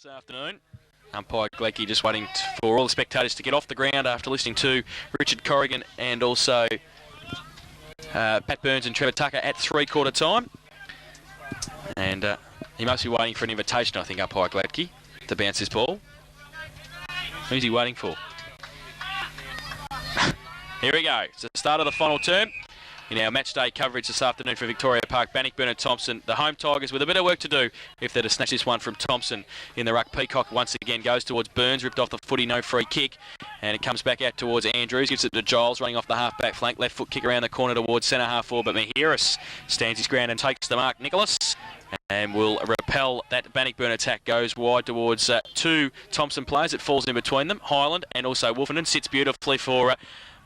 this afternoon. Umpire Gleckie just waiting for all the spectators to get off the ground after listening to Richard Corrigan and also Pat Burns and Trevor Tucker at three-quarter time. And he must be waiting for an invitation, I think, umpire Gleckie, to bounce this ball. Who's he waiting for? Here we go. It's the start of the final term. In our match day coverage this afternoon for Victoria Park, Bannockburn and Thomson. The home Tigers with a bit of work to do if they're to snatch this one from Thomson in the ruck. Peacock once again goes towards Burns, ripped off the footy, no free kick. And it comes back out towards Andrews, gives it to Giles, running off the half-back flank. Left foot kick around the corner towards centre half forward, but Mahiris stands his ground and takes the mark. Nicholas and will repel that Bannockburn attack. Goes wide towards two Thomson players. It falls in between them. Highland and also Wolfenden sits beautifully for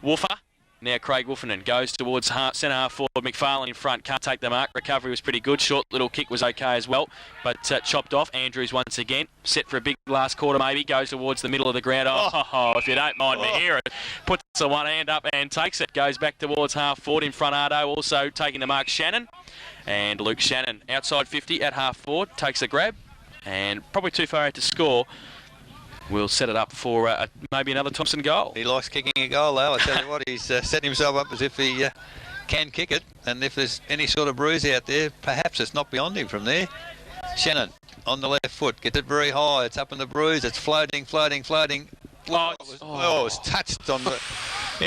Wolfer. Now Craig Wolfenden goes towards centre half forward. McFarlane in front, can't take the mark. Recovery was pretty good. Short little kick was okay as well, but chopped off. Andrews once again set for a big last quarter maybe. Goes towards the middle of the ground. Oh, if you don't mind me here, puts the one hand up and takes it. Goes back towards half forward in front. Ardo also taking the mark. Shannon and Luke Shannon outside 50 at half forward takes a grab and probably too far out to score. We'll set it up for maybe another Thomson goal. He likes kicking a goal, though. I tell you what, he's setting himself up as if he can kick it. And if there's any sort of bruise out there, perhaps it's not beyond him from there. Shannon on the left foot, gets it very high. It's up in the bruise. It's floating. Oh, it was touched on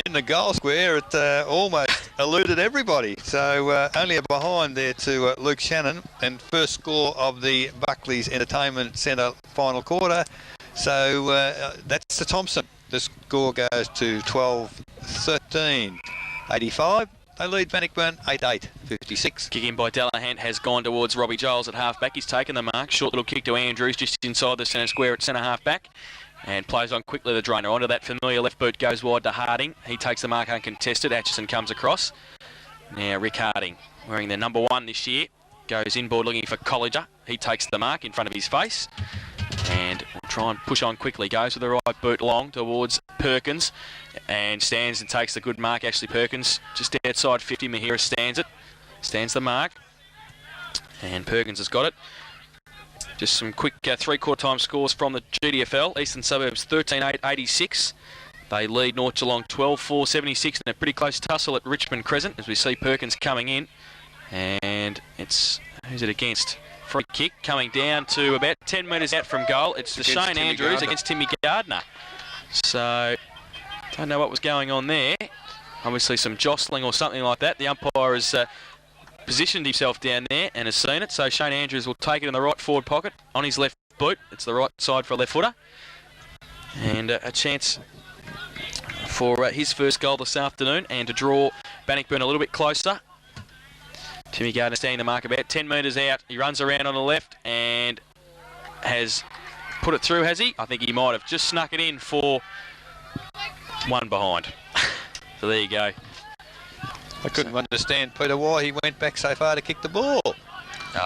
in the goal square. It almost eluded everybody. So only a behind there to Luke Shannon. And first score of the Buckley's Entertainment Centre final quarter. So that's the Thomson. The score goes to 12-13. 85. They lead Bannockburn 8-8. 56. Kick in by Delahan has gone towards Robbie Giles at half-back. He's taken the mark. Short little kick to Andrews just inside the centre square at centre half-back. And plays on quickly the drainer. Onto that familiar left boot, goes wide to Harding. He takes the mark uncontested. Atchison comes across. Now Rick Harding, wearing the number 1 this year, goes inboard looking for Colliger. He takes the mark in front of his face. And we'll try and push on quickly. Goes with the right boot long towards Perkins and stands and takes the good mark. Ashley Perkins just outside 50. Mahira stands the mark. And Perkins has got it. Just some quick three-quarter time scores from the GDFL. Eastern Suburbs 13-8, 86. They lead North Geelong 12-4, 76. And a pretty close tussle at Richmond Crescent as we see Perkins coming in. And it's, who's it against? Free kick coming down to about 10 metres out from goal. It's the Shane Andrews against Timmy Gardner. So, don't know what was going on there. Obviously some jostling or something like that. The umpire has positioned himself down there and has seen it. So Shane Andrews will take it in the right forward pocket on his left boot. It's the right side for a left footer. And a chance for his first goal this afternoon and to draw Bannockburn a little bit closer. Timmy Gardner standing the mark about 10 metres out. He runs around on the left and has put it through, has he? I think he might have just snuck it in for one behind. So there you go. I couldn't understand, Peter, why he went back so far to kick the ball.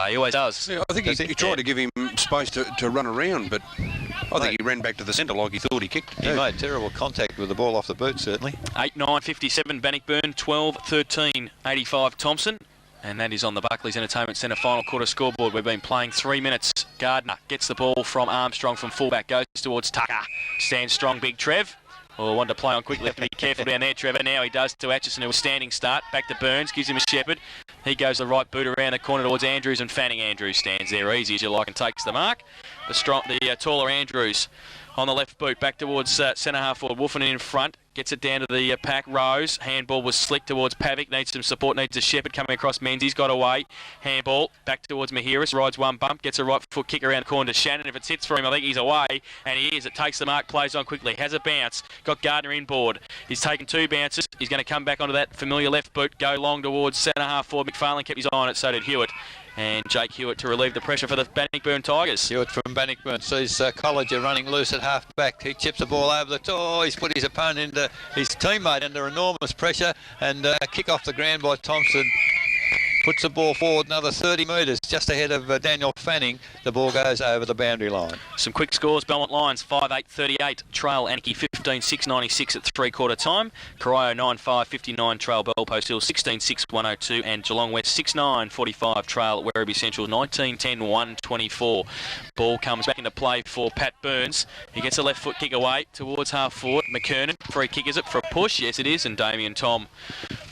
He always does. Yeah, I think he tried to give him space to run around, but I think he ran back to the centre like he thought he kicked. He made terrible contact with the ball off the boot, certainly. 8-9, 57 Bannockburn, 12-13, 85 Thomson. And that is on the Buckley's Entertainment Centre final quarter scoreboard. We've been playing 3 minutes. Gardner gets the ball from Armstrong from fullback, goes towards Tucker. Stands strong, big Trev. Oh, wanted to play on quickly. Have to be careful down there, Trevor. Now he does to Atchison, who was standing start. Back to Burns, gives him a shepherd. He goes the right boot around the corner towards Andrews, and Fanning Andrews stands there easy as you like and takes the mark. The taller Andrews on the left boot, back towards centre half forward. Wolfen in front. Gets it down to the pack. Rose. Handball was slick towards Pavic. Needs some support. Needs a shepherd coming across Menzies. Got away. Handball. Back towards Mahiris. Rides one bump. Gets a right foot kick around the corner to Shannon. If it sits for him, I think he's away. And he is. It takes the mark. Plays on quickly. Has a bounce. Got Gardner inboard. He's taken 2 bounces. He's going to come back onto that familiar left boot. Go long towards centre half forward. McFarlane kept his eye on it. So did Hewitt. And Jake Hewitt to relieve the pressure for the Bannockburn Tigers. Hewitt from Bannockburn sees Colliger running loose at half back. He chips the ball over the top. He's put his opponent into his teammate under enormous pressure and a kick off the ground by Thomson. puts the ball forward another 30 metres just ahead of Daniel Fanning. The ball goes over the boundary line. Some quick scores. Belmont Lions 5-8-38. Trail Anarchy 15-6-96 at three-quarter time. Corio 9-5-59. Trail Bellpost Hill 16-6-102. And Geelong West 6-9-45. Trail Werribee Central 19-10-124. Ball comes back into play for Pat Burns. He gets a left foot kick away towards half forward. McKernan, free kick is it for a push? Yes it is, and Damien Tom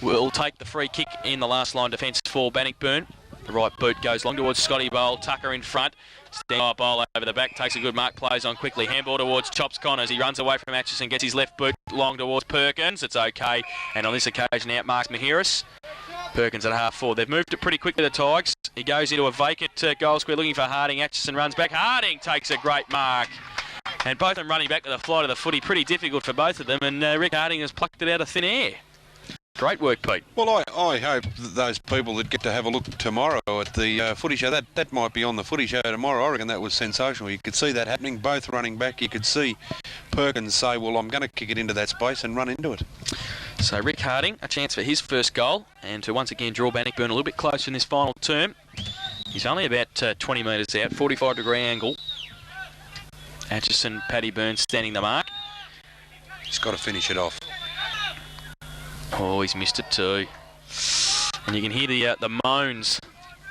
will take the free kick in the last line defence for Bannockburn. The right boot goes long towards Scotty Bowl. Tucker in front. Stand Bowl over the back, takes a good mark, plays on quickly. Handball towards Chops Connors. He runs away from Atchison, gets his left boot long towards Perkins. It's okay, and on this occasion outmarks Mahiris. Perkins at half forward. They've moved it pretty quickly, the Tigers. He goes into a vacant goal square looking for Harding. Atchison runs back. Harding takes a great mark. And both of them running back to the flight of the footy. Pretty difficult for both of them. And Rick Harding has plucked it out of thin air. Great work, Pete. Well, I hope that those people that get to have a look tomorrow at the footy show, that might be on the footy show tomorrow. I reckon that was sensational. You could see that happening, both running back. You could see Perkins say, well, I'm going to kick it into that space and run into it. So Rick Harding, a chance for his first goal, and to once again draw Bannockburn a little bit closer in this final term. He's only about 20 metres out, 45-degree angle. Atchison, Paddy Burns standing the mark. He's got to finish it off. Oh, he's missed it too. And you can hear the moans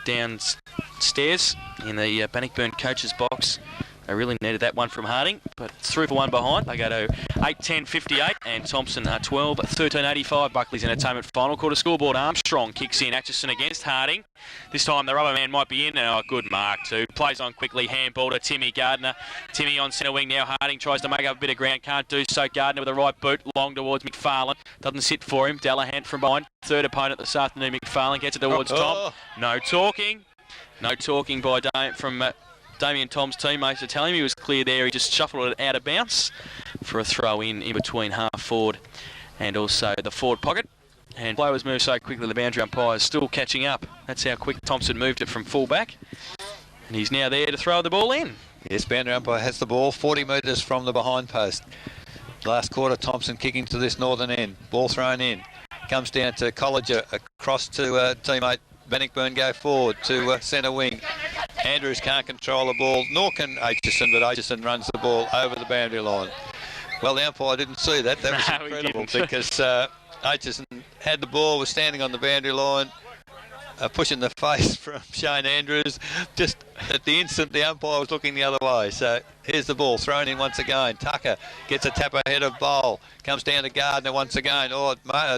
downstairs in the Bannockburn coach's box. They really needed that one from Harding, but it's 3 for 1 behind. They go to 8-10-58, and Thomson 12-13-85. Buckley's Entertainment final quarter scoreboard. Armstrong kicks in. Atchison against Harding. This time the rubber man might be in. Oh, good mark too. Plays on quickly. Handball to Timmy Gardner. Timmy on centre wing now. Harding tries to make up a bit of ground. Can't do so. Gardner with the right boot. Long towards McFarlane. Doesn't sit for him. Dallahan from behind. Third opponent this afternoon. McFarlane gets it towards Tom. No talking. No talking by Damien Tom's teammates to tell him he was clear there. He just shuffled it out of bounce for a throw in between half forward and also the forward pocket. And play was moved so quickly the boundary umpire is still catching up. That's how quick Thomson moved it from full back. And he's now there to throw the ball in. Yes, boundary umpire has the ball 40 metres from the behind post. Last quarter, Thomson kicking to this northern end. Ball thrown in. Comes down to Colliger, across to teammate Bannockburn, go forward to centre wing. Andrews can't control the ball, nor can Aitchison, but Aitchison runs the ball over the boundary line. Well, the umpire didn't see that. That was incredible because Aitchison had the ball, was standing on the boundary line, pushing the face from Shane Andrews. Just at the instant, the umpire was looking the other way. So here's the ball thrown in once again. Tucker gets a tap ahead of Bowl. Comes down to Gardner once again. Oh,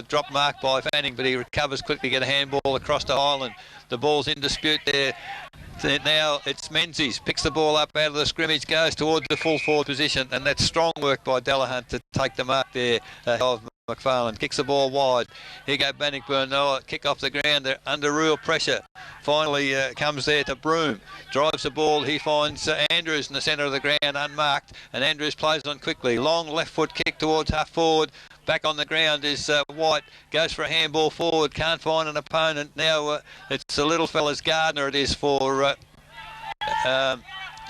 drop mark by Fanning, but he recovers quickly, get a handball across to Highland. The ball's in dispute there. Now it's Menzies, picks the ball up out of the scrimmage, goes towards the full forward position, and that's strong work by Dallahan to take the mark there of McFarlane. Kicks the ball wide. Here go Bannockburn. Oh, kick off the ground. They're under real pressure. Finally comes there to Broome. Drives the ball. He finds Andrews in the centre of the ground unmarked, and Andrews plays on quickly. Long left foot kick towards half forward. Back on the ground is White. Goes for a handball forward. Can't find an opponent. Now it's the little fella's Gardner. It is for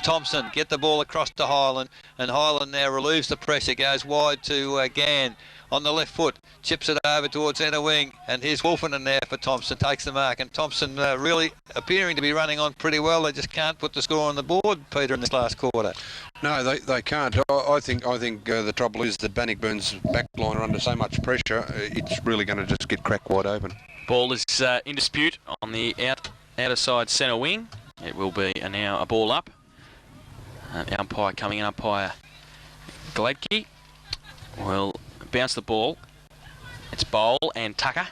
Thomson. Get the ball across to Highland, and Highland now relieves the pressure. Goes wide to Gann. On the left foot, chips it over towards centre wing, and here's Wolfenden there for Thomson, takes the mark, and Thomson really appearing to be running on pretty well. They just can't put the score on the board, Peter, in this last quarter. No, they can't. I think the trouble is that Bannockburn's back line are under so much pressure, it's really going to just get cracked wide open. Ball is in dispute on the outer side centre wing. It will be now a ball up. Umpire coming in, umpire Gladkey will bounce the ball. It's Bowl and Tucker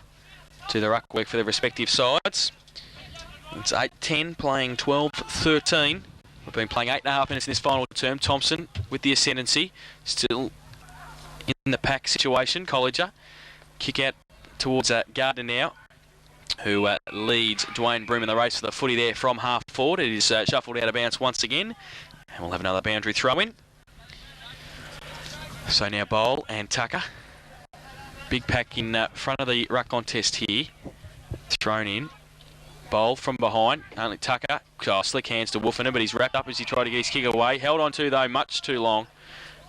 to the ruck work for their respective sides. It's 8-10 playing 12-13. We've been playing 8.5 minutes in this final term. Thomson with the ascendancy, still in the pack situation. Colliger kick out towards Gardner now, who leads Dwayne Broome in the race for the footy there from half forward. It is shuffled out of bounds once again, and we'll have another boundary throw in. So now Bowl and Tucker. Big pack in front of the ruck contest here. Thrown in. Bowl from behind. Only Tucker. Oh, slick hands to Wolfenden, but he's wrapped up as he tried to get his kick away. Held on to, though, much too long,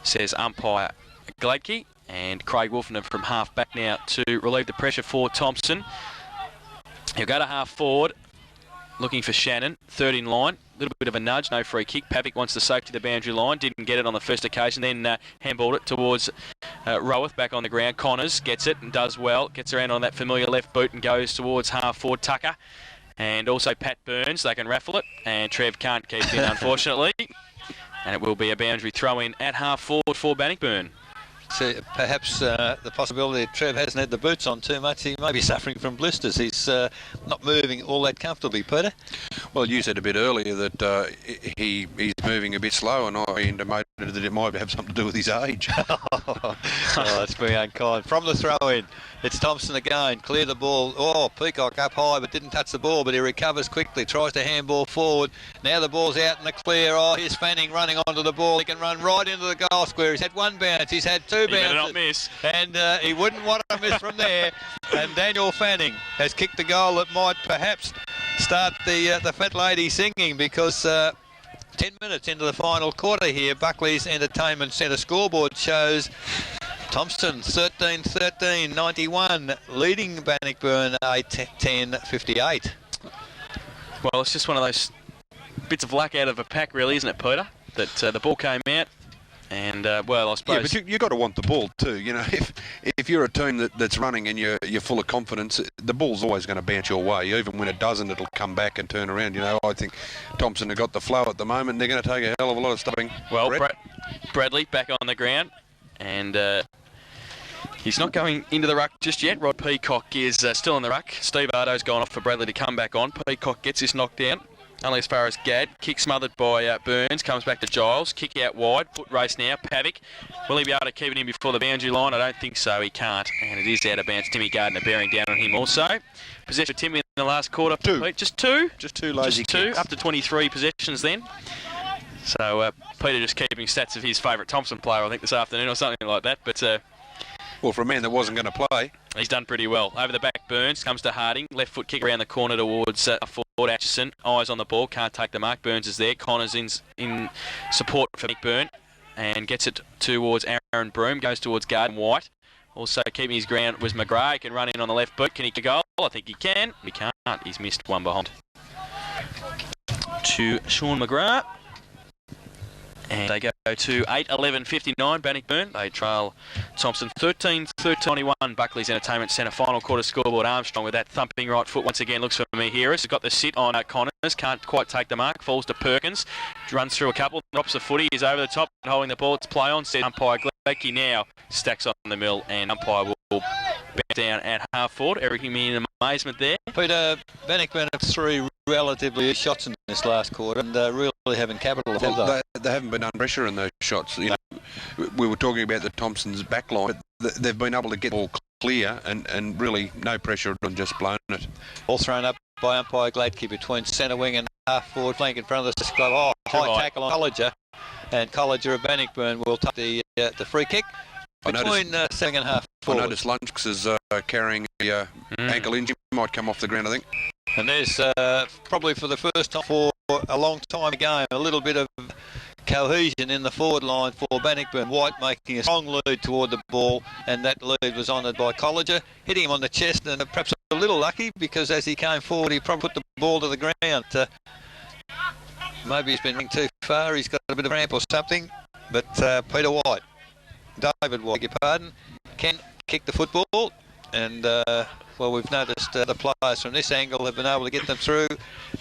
says umpire Gladkey. And Craig Wolfenden from half back now to relieve the pressure for Thomson. He'll go to half forward, looking for Shannon. Third in line. A little bit of a nudge, no free kick. Pavic wants the safety to the boundary line. Didn't get it on the first occasion. Then handballed it towards Roworth back on the ground. Connors gets it and does well. Gets around on that familiar left boot and goes towards half forward. Tucker. And also Pat Burns. They can raffle it. And Trev can't keep it in, unfortunately. And it will be a boundary throw in at half forward for Bannockburn. So perhaps the possibility that Trev hasn't had the boots on too much. He may be suffering from blisters. He's not moving all that comfortably, Peter. Well, you said a bit earlier that he's moving a bit slow, and I intimated that it might have something to do with his age. Oh, that's very unkind. From the throw-in, it's Thomson again. Clear the ball. Oh, Peacock up high, but didn't touch the ball, but he recovers quickly. Tries to handball forward. Now the ball's out in the clear. Oh, here's Fanning running onto the ball. He can run right into the goal square. He's had one bounce. He's had two bounces. He better not miss. And he wouldn't want to miss from there. And Daniel Fanning has kicked a goal that might perhaps start the fat lady singing, because 10 minutes into the final quarter here, Buckley's Entertainment Centre scoreboard shows Thomson 13-13, 91, leading Bannockburn 8-10-58. Well, it's just one of those bits of luck out of a pack, really, isn't it, Peter? That the ball came out. And, well, I suppose... Yeah, but you got to want the ball too. You know, if you're a team that's running and you're full of confidence, the ball's always going to bounce your way. Even when it doesn't, it'll come back and turn around. You know, I think Thomson have got the flow at the moment. They're going to take a hell of a lot of stopping. Well, Bradley back on the ground. And he's not going into the ruck just yet. Rod Peacock is still in the ruck. Steve Ardo's gone off for Bradley to come back on. Peacock gets this knocked down. Only as far as Gadd. Kick smothered by Burns. Comes back to Giles. Kick out wide. Foot race now. Pavic. Will he be able to keep it in before the boundary line? I don't think so. He can't. And it is out of bounds. Timmy Gardner bearing down on him also. Possession for Timmy in the last quarter. Two. Just two? Just two lazy Just two. kicks. Up to 23 possessions then. So Peter just keeping stats of his favourite Thomson player, I think, this afternoon or something like that. But well, for a man that wasn't going to play, he's done pretty well. Over the back, Burns comes to Harding. Left foot kick around the corner towards forward Atchison. Eyes on the ball, can't take the mark. Burns is there. Connors in support for Bannockburn and gets it towards Aaron Broom. Goes towards Garden White. Also keeping his ground was McGrath. He can run in on the left boot. Can he goal? I think he can. He can't. He's missed one behind. To Sean McGrath. And they go to 8-11-59, Bannockburn. They trail Thomson 13-13-91. Buckley's Entertainment Centre final quarter scoreboard. Armstrong with that thumping right foot once again looks for Mejiras. He's got the sit on Connors. Can't quite take the mark. Falls to Perkins. Runs through a couple. Drops the footy. He's over the top holding the ball. It's play on. Said umpire Gleckie now stacks on the mill, and umpire will bounce down at half forward. Everything being in amazement there. Peter, Bannockburn have three relatively shots in this last quarter and really haven't capitalised. well, they haven't been under pressure in those shots. You know, we were talking about the Thompson's back line. They've been able to get the ball clear and really no pressure on just blown it. All thrown up by umpire Gladkey between centre wing and half forward flank in front of the club. Oh, high tackle on Colliger, and Colliger of Bannockburn will take the free kick between second and half forward. I noticed Lunchbox is carrying a ankle injury. Might come off the ground, I think. And there's probably for the first time for a long time game a little bit of cohesion in the forward line for Bannockburn. White making a strong lead toward the ball, and that lead was honoured by Colliger, hitting him on the chest, and perhaps a little lucky because as he came forward he probably put the ball to the ground. Maybe he's been running too far, he's got a bit of cramp or something, but David White, beg your pardon, can kick the football, and well, we've noticed the players from this angle have been able to get them through.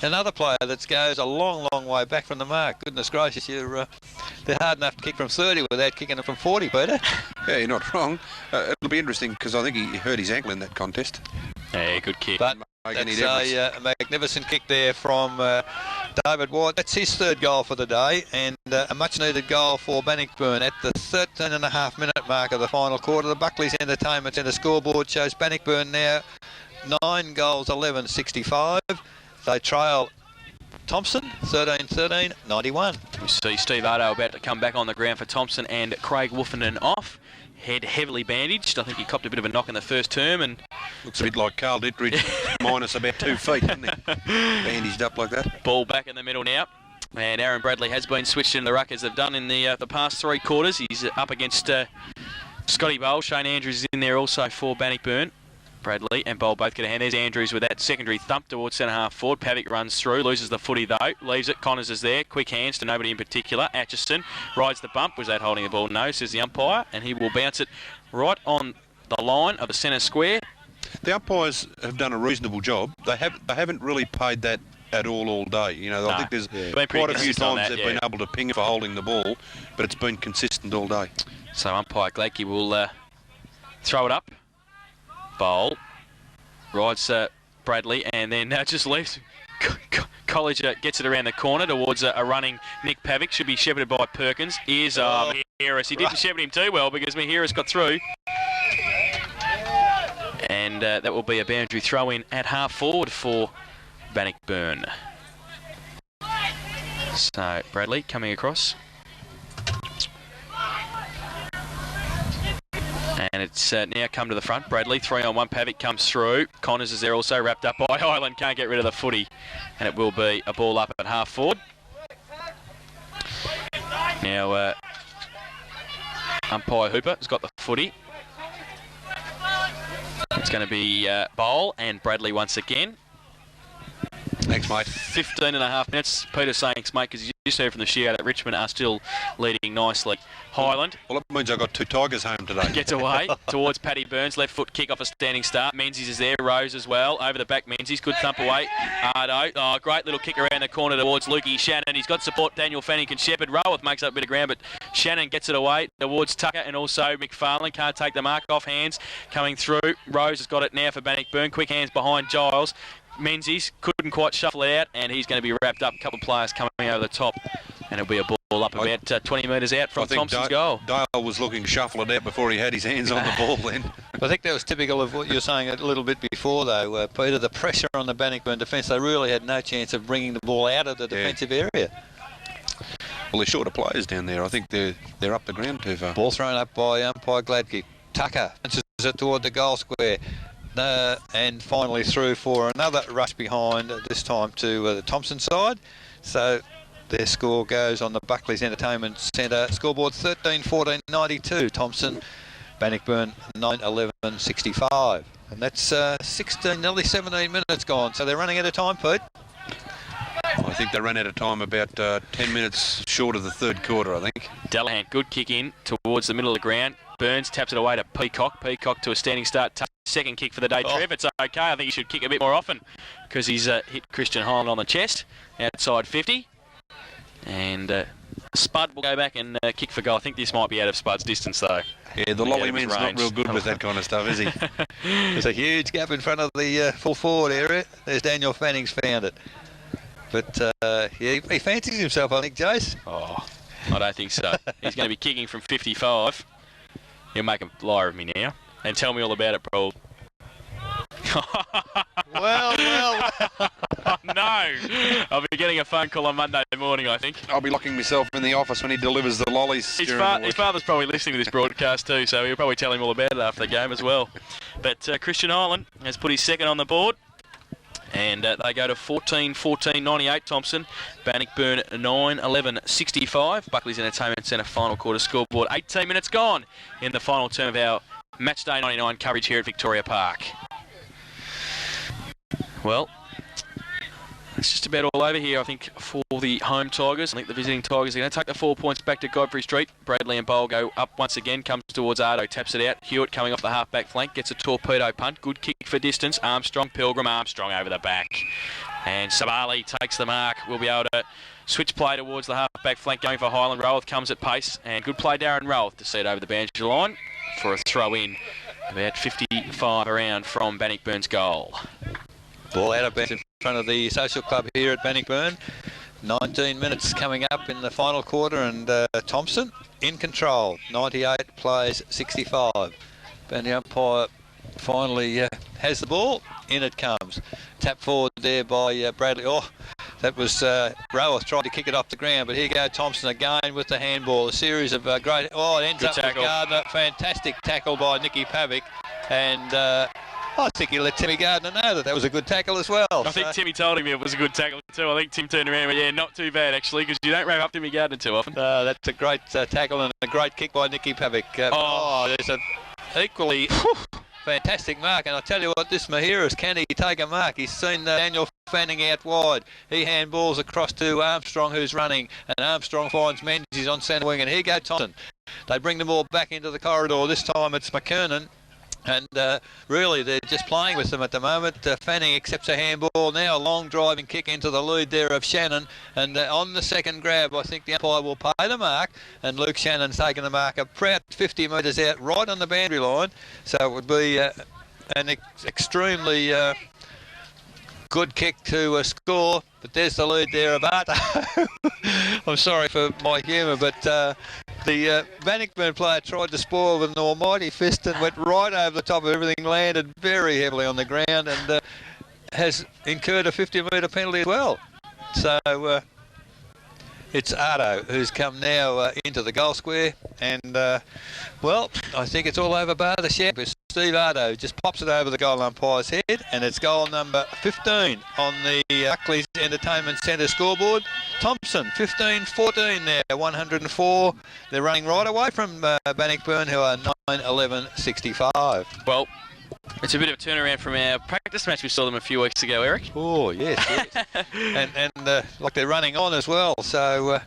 Another player that goes a long, long way back from the mark. Goodness gracious, they're hard enough to kick from 30 without kicking it from 40, Peter. Yeah, you're not wrong. It'll be interesting because I think he hurt his ankle in that contest. Yeah, good kick. But that's a magnificent kick there from David White. That's his third goal for the day, and a much-needed goal for Bannockburn at the 13.5-minute mark of the final quarter. The Buckley's Entertainment Centre scoreboard shows Bannockburn now 9 goals, 11-65. They trail Thomson 13-13, 91. We see Steve Ardo about to come back on the ground for Thomson and Craig Wolfenden off. Head heavily bandaged. I think he copped a bit of a knock in the first term. And looks a bit like Carl Dittridge minus about 2 feet, doesn't he? Bandaged up like that. Ball back in the middle now. And Aaron Bradley has been switched into the ruck as they've done in the past 3 quarters. He's up against Scotty Bowl. Shane Andrews is in there also for Bannockburn. Bradley and Bowl both get a hand. There's Andrews with that secondary thump towards centre half forward. Pavic runs through, loses the footy though, leaves it. Connors is there. Quick hands to nobody in particular. Atchison rides the bump. Was that holding the ball? No, says the umpire, and he will bounce it right on the line of the centre square. The umpires have done a reasonable job. They haven't really paid that at all day. You know, I think there's quite a few times they've been able to ping it for holding the ball, but it's been consistent all day. So umpire Gladkey will throw it up. Bowl rides Bradley and then just leaves. College gets it around the corner towards a running Nick Pavic. Should be shepherded by Perkins. Here's Mahiris. He didn't shepherd him too well because Mahiris got through. And that will be a boundary throw in at half forward for Bannockburn. So Bradley coming across. And it's now come to the front. Bradley, 3-on-1. Pavic comes through. Connors is there also, wrapped up by Highland. Can't get rid of the footy. And it will be a ball up at half forward. Now, umpire Hooper has got the footy. It's going to be Bowl and Bradley once again. Thanks, mate. 15 and a half minutes. Peter saying thanks, mate, because you just heard from the shootout that Richmond are still leading nicely. Highland. Well, it means I got 2 Tigers home today. Gets away towards Paddy Burns. Left foot kick off a standing start. Menzies is there. Rose as well. Over the back, Menzies. Good thump away. Ardo. Oh, great little kick around the corner towards Lukey Shannon. He's got support. Daniel Fanning and Shepherd. Roworth makes up a bit of ground, but Shannon gets it away towards Tucker and also McFarlane. Can't take the mark off hands. Coming through. Rose has got it now for Bannockburn. Quick hands behind Giles. Menzies couldn't quite shuffle it out, and he's going to be wrapped up. A couple of players coming over the top, and it'll be a ball up about 20 metres out from Thomson's goal. Dale was looking to shuffle it out before he had his hands on the ball then. I think that was typical of what you were saying a little bit before, though, Peter. The pressure on the Bannockburn defence, they really had no chance of bringing the ball out of the defensive area. Well, they're shorter players down there. I think they're up the ground too far. Ball thrown up by umpire Gladkey. Tucker punches it toward the goal square. And finally through for another rush behind, this time to the Thomson side. So their score goes on the Buckley's Entertainment Centre scoreboard 13-14-92. Thomson, Bannockburn 9-11-65. And that's 16, nearly 17 minutes gone. So they're running out of time, Pete. I think they ran out of time about 10 minutes short of the third quarter, I think. Delahan, good kick in towards the middle of the ground. Burns taps it away to Peacock. Peacock to a standing start. Second kick for the day, Trev. It's okay. I think he should kick a bit more often because he's hit Christian Highland on the chest outside 50. And Spud will go back and kick for goal. I think this might be out of Spud's distance, though. Yeah, the lolly man's not real good with that kind of stuff, is he? There's a huge gap in front of the full forward area. There's Daniel Fanning's found it. But, yeah, he fancies himself, I think, Jace. Oh, I don't think so. He's going to be kicking from 55. He'll make a liar of me now. And tell me all about it, Paul. Well. Oh, no. I'll be getting a phone call on Monday morning, I think. I'll be locking myself in the office when he delivers the lollies. His father's probably listening to this broadcast too, so he'll probably tell him all about it after the game as well. But Christian Highland has put his second on the board. And they go to 14-14-98, Thomson. Bannockburn 9-11-65. Buckley's Entertainment Centre final quarter scoreboard. 18 minutes gone in the final term of our Matchday 99 coverage here at Victoria Park. Well, it's just about all over here, I think, for the home Tigers. I think the visiting Tigers are going to take the 4 points back to Godfrey Street. Bradley and Bowl go up once again, comes towards Ardo, taps it out. Hewitt coming off the half-back flank, gets a torpedo punt. Good kick for distance. Armstrong over the back. And Sabali takes the mark. We'll be able to switch play towards the half-back flank, going for Highland. Roworth comes at pace. And good play, Darren Roworth, to see it over the boundary line for a throw-in. About 55 around from Bannockburn's goal. Ball out of bounds in front of the social club here at Bannockburn. 19 minutes coming up in the final quarter, and Thomson in control. 98 plays 65. And the umpire finally has the ball. In it comes. Tap forward there by Bradley. Oh, that was Roworth tried to kick it off the ground, but here go Thomson again with the handball. A series of great... Oh, it ends good up tackle. with Gardner. Fantastic tackle by Nicky Pavic. And... I think he let Timmy Gardner know that was a good tackle as well. I think Timmy told him it was a good tackle too. I think Tim turned around and went, yeah, not too bad actually, because you don't wrap up Timmy Gardner too often. That's a great tackle and a great kick by Nicky Pavic. There's an equally fantastic mark. And I tell you what, this Mahiris, can he take a mark? He's seen Daniel Fanning out wide. He handballs across to Armstrong, who's running, and Armstrong finds Menzies on centre wing, and here goes Thomson. They bring the ball back into the corridor. This time it's McKernan. And really, they're just playing with them at the moment. Fanning accepts a handball. Now a long driving kick into the lead there of Shannon. And on the second grab, I think the umpire will pay the mark. And Luke Shannon's taken the mark a proud 50 metres out, right on the boundary line. So it would be an extremely good kick to score. But there's the lead there of Arto. I'm sorry for my humour, but the Bannockburn player tried to spoil with an almighty fist and went right over the top of everything, landed very heavily on the ground, and has incurred a 50-metre penalty as well. So it's Arto who's come now into the goal square, and well, I think it's all over bar the champ. Steve Arto just pops it over the goal umpire's head, and it's goal number 15 on the Buckley's Entertainment Centre scoreboard. Thomson 15-14 there, 104. They're running right away from Bannockburn, who are 9-11-65. Well, it's a bit of a turnaround from our practice match we saw them a few weeks ago, Eric. Oh yes, yes. and like they're running on as well, so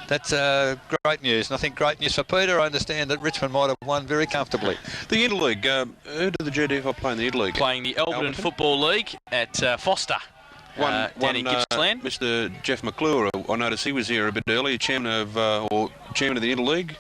that's great news. And I think great news for Peter. I understand that Richmond might have won very comfortably. The Interleague, who did the GDFL play in the Interleague? Playing the Alberton Football League at Foster. Down in Gippsland. Mr. Jeff McClure, I noticed he was here a bit earlier, chairman of the Interleague.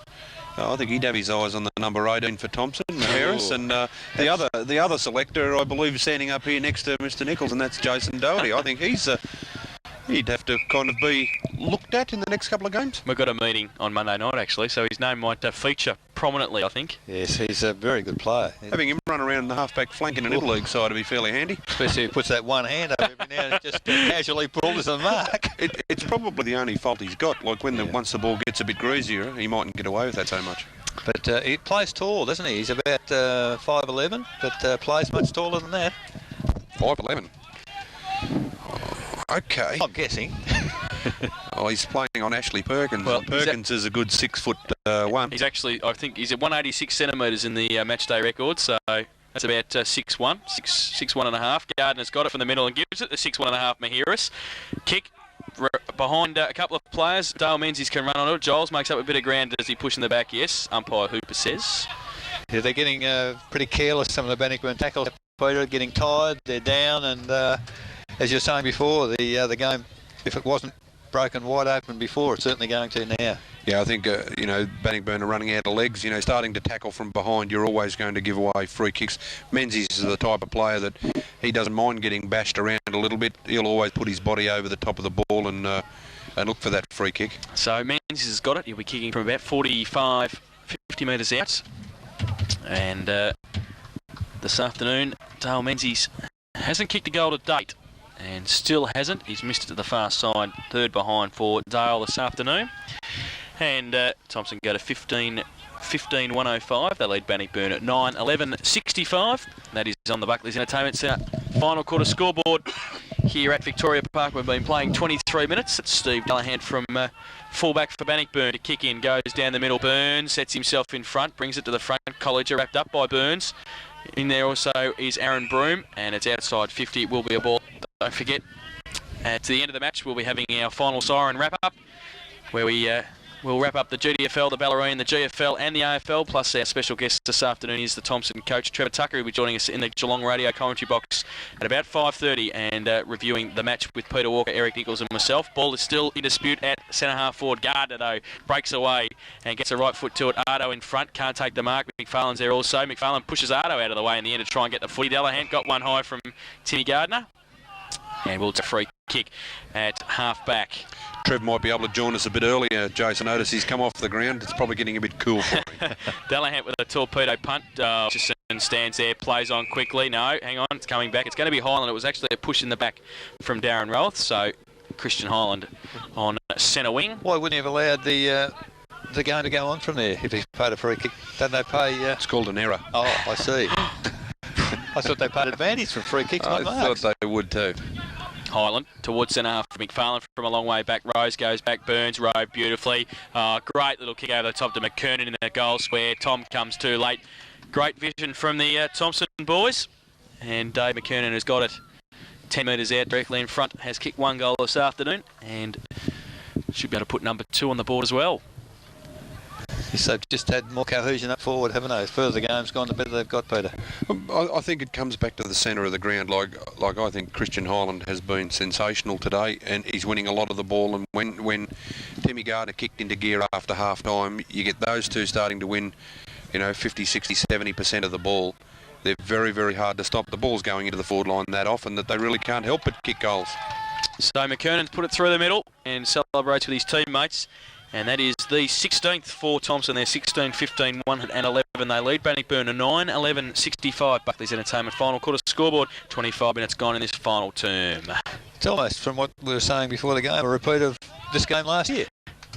I think he'd have his eyes on the number 18 for Thomson, Harris, and the other selector, I believe, is standing up here next to Mr. Nichols, and that's Jason Doherty. I think he'd have to kind of be looked at in the next couple of games. We've got a meeting on Monday night, actually, so his name might feature prominently, I think. Yes, he's a very good player. Having him run around the half-back flank in an Interleague side would be fairly handy. Especially if he puts that one hand up every now and just casually pulls a mark. It's probably the only fault he's got. Like once the ball gets a bit greasier, he mightn't get away with that so much. But he plays tall, doesn't he? He's about 5'11", but plays much taller than that. 5'11". Okay. I'm guessing. Oh, he's playing on Ashley Perkins. Well, Perkins is a good 6'1". He's actually, I think, he's at 186 centimetres in the match day record, so that's about 6'1", 6'1 and a half. Gardner's got it from the middle and gives it the 6'1 and a half Mahiris. Kick behind a couple of players. Dale Menzies can run on it. Giles makes up a bit of ground as he push in the back, yes. Umpire Hooper says. Yeah, they're getting pretty careless, some of the Bannockburn tackles. Peter getting tired, they're down, and as you were saying before, the game, if it wasn't broken wide open before, it's certainly going to now. Yeah, I think, Bannockburn are running out of legs. Starting to tackle from behind, you're always going to give away free kicks. Menzies is the type of player that he doesn't mind getting bashed around a little bit. He'll always put his body over the top of the ball and look for that free kick. So Menzies has got it. He'll be kicking from about 45, 50 metres out. And this afternoon, Dale Menzies hasn't kicked a goal to date. And still hasn't. He's missed it to the far side. Third behind for Dale this afternoon. And Thomson go to 15-105. They lead Bannockburn at 9-11-65. That is on the Buckley's Entertainment Centre final quarter scoreboard here at Victoria Park. We've been playing 23 minutes. It's Steve Dullahan from fullback for Bannockburn to kick in. Goes down the middle. Burns sets himself in front. Brings it to the front. Colliger wrapped up by Burns. In there also is Aaron Broom. And it's outside 50. It will be a ball. Don't forget, to the end of the match, we'll be having our final siren wrap-up, where we'll wrap up the GDFL, the Ballerine, the GFL and the AFL, plus our special guest this afternoon is the Thomson coach, Trevor Tucker, who will be joining us in the Geelong Radio commentary box at about 5:30 and reviewing the match with Peter Walker, Eric Nichols and myself. Ball is still in dispute at centre-half forward. Gardner, though, breaks away and gets a right foot to it. Arto in front, can't take the mark. McFarlane's there also. McFarlane pushes Arto out of the way in the end to try and get the footy. Dullahan got one high from Timmy Gardner. And we'll take a free kick at half-back. Trev might be able to join us a bit earlier, Jason. Notice he's come off the ground. It's probably getting a bit cool for him. Dullahan with a torpedo punt. Just stands there, plays on quickly. No, hang on, it's coming back. It's going to be Highland. It was actually a push in the back from Darren Roth. So Christian Highland on centre wing. Why wouldn't he have allowed the game to go on from there if he paid a free kick? Don't they pay... It's called an error. Oh, I see. I thought they paid advantage from free kicks, not marks. I thought they would too. Highland towards centre half for McFarlane from a long way back. Rose goes back, Burns rode beautifully. Great little kick over the top to McKernan in the goal square. Tom comes too late. Great vision from the Thomson boys. And Dave McKernan has got it 10 metres out directly in front. Has kicked 1 goal this afternoon and should be able to put number 2 on the board as well. Yes, they've just had more cohesion up forward, haven't they? The further the game's gone, the better they've got, Peter. I think it comes back to the centre of the ground. Like I think Christian Highland has been sensational today, and he's winning a lot of the ball. And when Timmy Gardner kicked into gear after half time, you get those two starting to win, 50, 60, 70% of the ball. They're very, very hard to stop. The ball's going into the forward line that often that they really can't help but kick goals. So McKernan's put it through the middle and celebrates with his teammates. And that is the 16th for Thomson. They're 16, 15, 1 and 11. They lead Bannockburn a 9, 11, 65. Buckley's Entertainment final quarter scoreboard. 25 minutes gone in this final term. It's almost, from what we were saying before the game, a repeat of this game last year.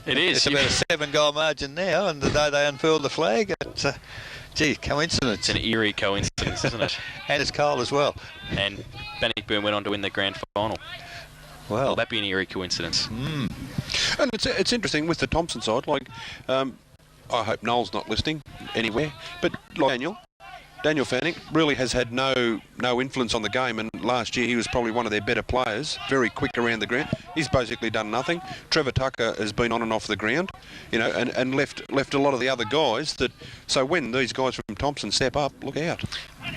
It is. It's about a 7-goal margin now, and the day they unfurled the flag, it's coincidence. It's an eerie coincidence, isn't it? And it's cold as well. And Bannockburn went on to win the grand final. Well, will that be an eerie coincidence? And it's interesting with the Thomson side. I hope Noel's not listening anywhere, but Daniel Fanning really has had no influence on the game, and last year he was probably one of their better players, very quick around the ground. He's basically done nothing. Trevor Tucker has been on and off the ground, and left a lot of the other guys that. So when these guys from Thomson step up, look out.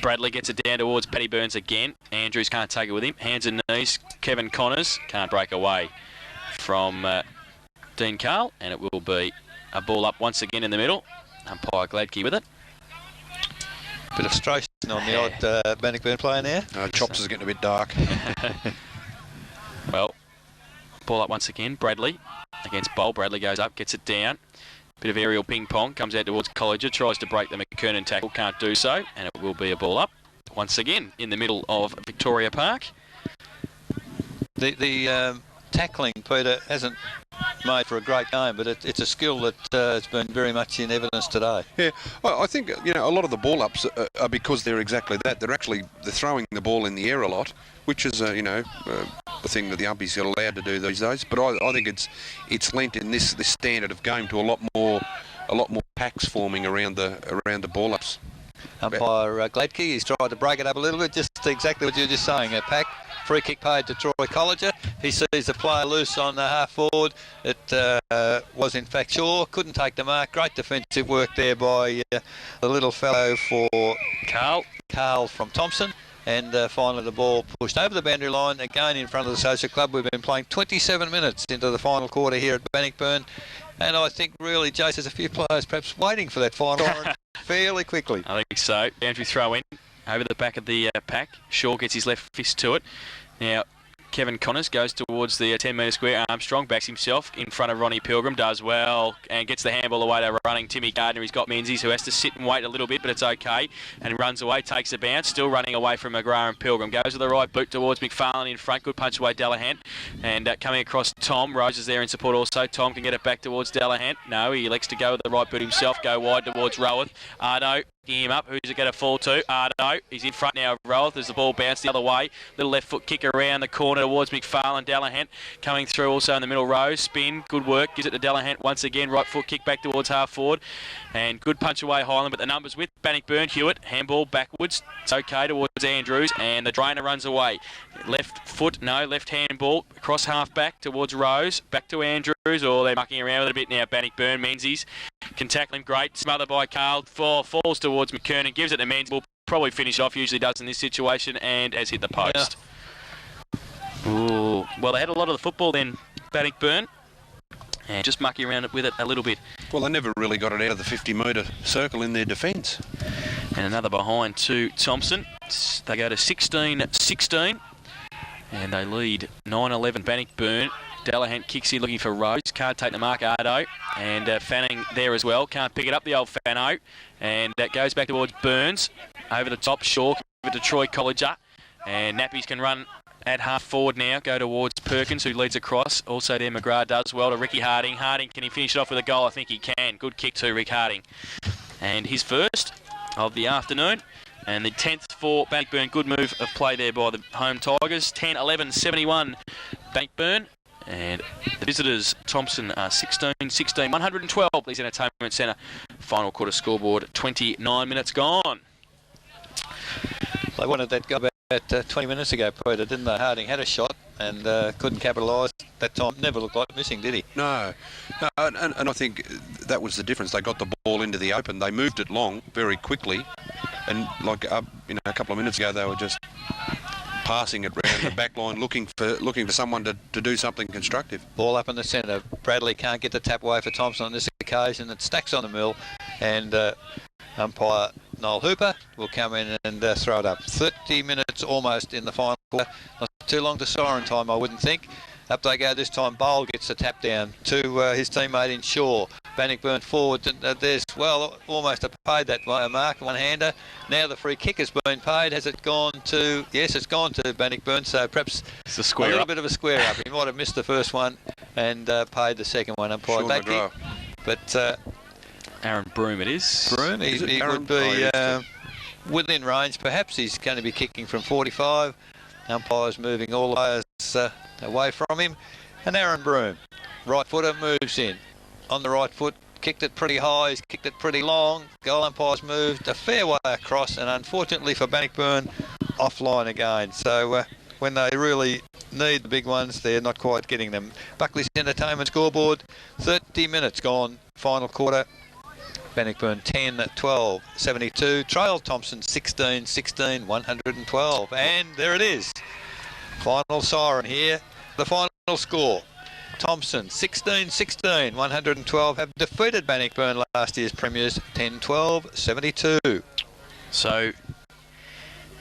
Bradley gets it down towards Paddy Burns again. Andrews can't take it with him. Hands and knees. Kevin Connors can't break away from Dean Carl, and it will be a ball up once again in the middle. Umpire Gladkey with it. Bit of frustration on the odd Bannockburn player now. Chops is getting a bit dark. Well, ball up once again. Bradley against Bowl. Bradley goes up, gets it down. Bit of aerial ping pong. Comes out towards Colliger. Tries to break the McKernan tackle. Can't do so. And it will be a ball up once again in the middle of Victoria Park. The tackling, Peter, hasn't made for a great game, but it's a skill that has been very much in evidence today. Yeah, I think a lot of the ball ups are because they're exactly that. They're throwing the ball in the air a lot, which is a thing that the umpies are allowed to do these days. But I think it's lent in this standard of game to a lot more packs forming around the ball ups. Umpire Gladkey, he's tried to break it up a little bit, just exactly what you were just saying. A pack. Free kick paid to Troy Colliger. He sees the player loose on the half forward. It was in fact Shaw. Couldn't take the mark. Great defensive work there by the little fellow for Carl from Thomson. And finally the ball pushed over the boundary line again in front of the Social Club. We've been playing 27 minutes into the final quarter here at Bannockburn. And I think really, Jace, there's a few players perhaps waiting for that final fairly quickly. I think so. Boundary throw in. Over the back of the pack. Shaw gets his left fist to it. Now, Kevin Connors goes towards the 10-metre square. Armstrong backs himself in front of Ronnie Pilgrim. Does well and gets the handball away to running Timmy Gardner. He's got Menzies, who has to sit and wait a little bit, but it's okay. And he runs away, takes a bounce. Still running away from McGrath and Pilgrim. Goes to the right boot towards McFarlane in front. Good punch away Delahunt. And coming across Tom. Rose is there in support also. Tom can get it back towards Delahunt. No, he elects to go with the right boot himself. Go wide towards Roworth. Ardo. Him up. Who's it going to fall to? Ardo. He's in front now of Roworth as the ball bounced the other way. Little left foot kick around the corner towards McFarlane. Delahunt coming through also in the middle row. Spin. Good work. Gives it to Delahunt once again. Right foot kick back towards half forward. And good punch away Highland, but the numbers with Bannockburn. Hewitt. Handball backwards. It's okay towards Andrews. And the drainer runs away. Left foot. No. Left handball. Across half back towards Rose. Back to Andrews. Or they're mucking around with it a bit now. Bannockburn. Menzies can tackle him great. Smothered by Carl. Falls towards McKernan. Gives it to Menzies. Will probably finish off. Usually does in this situation. And has hit the post. Yeah. Ooh. Well, they had a lot of the football then, Bannockburn. And just mucking around with it a little bit. Well, they never really got it out of the 50-metre circle in their defence. And another behind to Thomson. They go to 16-16. And they lead 9-11 Bannockburn. Delahunt kicks in looking for Rose. Can't take the mark, Ardo. And Fanning there as well. Can't pick it up, the old Fano. And that goes back towards Burns. Over the top, Shaw. Give it to Troy Colliger. And Nappies can run at half forward now. Go towards Perkins, who leads across. Also there, McGrath does well to Ricky Harding. Harding, can he finish it off with a goal? I think he can. Good kick too, Rick Harding. And his first of the afternoon. And the 10th for Bannockburn. Good move of play there by the home Tigers. 10-11-71 Bannockburn. And the visitors, Thomson, are 16-16. 112, Lee's Entertainment Centre. final quarter scoreboard, 29 minutes gone. They wanted that go about 20 minutes ago, Peter, didn't they? Harding had a shot and couldn't capitalise. That time never looked like missing, did he? No, and I think that was the difference. They got the ball into the open. They moved it long very quickly, and like a couple of minutes ago, they were just passing it round the back line, looking for someone to do something constructive. Ball up in the centre. Bradley can't get the tap away for Thomson on this occasion. It stacks on the mill, and umpire Noel Hooper will come in and throw it up. 30 minutes almost in the final quarter. Not too long to siren time, I wouldn't think. Up they go this time. Bowl gets the tap down to his teammate in Shaw. Bannockburn forward. There's, well, almost paid that mark, one-hander. Now the free kick has been paid. Has it gone to... Yes, it's gone to Bannockburn, so perhaps it's a square little bit of a square up. He might have missed the first one and paid the second one. Umpire Backey. But... Aaron Broom it is. Broom, he would be within range. Perhaps he's going to be kicking from 45. Umpire's moving all the players away from him. And Aaron Broom, right footer, moves in. On the right foot, kicked it pretty high, he's kicked it pretty long. Goal umpire's moved a fair way across, and unfortunately for Bannockburn, offline again. So when they really need the big ones, they're not quite getting them. Buckley's Entertainment scoreboard, 30 minutes gone, final quarter. Bannockburn 10-12, 72. Trail Thomson 16-16, 112. And there it is. Final siren here. The final score. Thomson 16-16, 112 have defeated Bannockburn, last year's premiers, 10-12, 72. So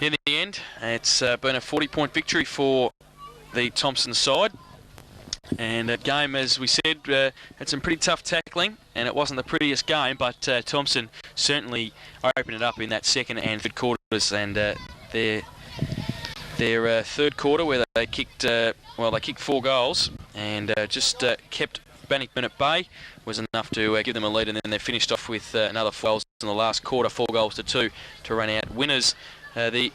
in the end, it's been a 40-point victory for the Thomson side. And that game, as we said, had some pretty tough tackling, and it wasn't the prettiest game, but Thomson certainly opened it up in that second and third quarters, and their third quarter, where they kicked, they kicked 4 goals and just kept Bannockburn at bay, was enough to give them a lead, and then they finished off with another 4 goals in the last quarter, 4 goals to 2 to run out winners. The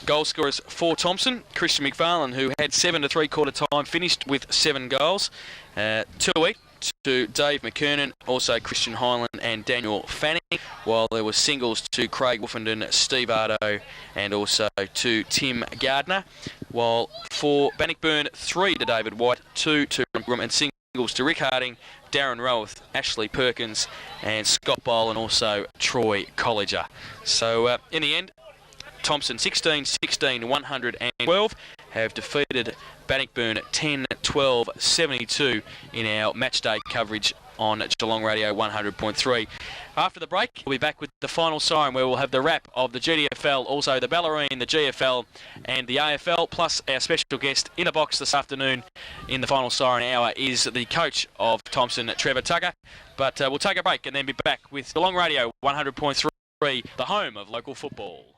goal scorers for Thomson, Christian McFarlane, who had 7 to 3/4 time, finished with 7 goals. 2 each to Dave McKernan, also Christian Highland and Daniel Fanning, while there were singles to Craig Wolfenden, Steve Ardo, and also to Tim Gardner. While for Bannockburn, 3 to David White, 2 to Grum, and singles to Rick Harding, Darren Rowath, Ashley Perkins, and Scott Bowl, and also Troy Colliger. So in the end, Thomson 16-16, 112 have defeated Bannockburn 10-12, 72 in our matchday coverage on Geelong Radio 100.3. After the break, we'll be back with the final siren, where we'll have the wrap of the GDFL, also the Ballerine, the GFL and the AFL, plus our special guest in a box this afternoon in the final siren hour is the coach of Thomson, Trevor Tucker. But we'll take a break and then be back with Geelong Radio 100.3, the home of local football.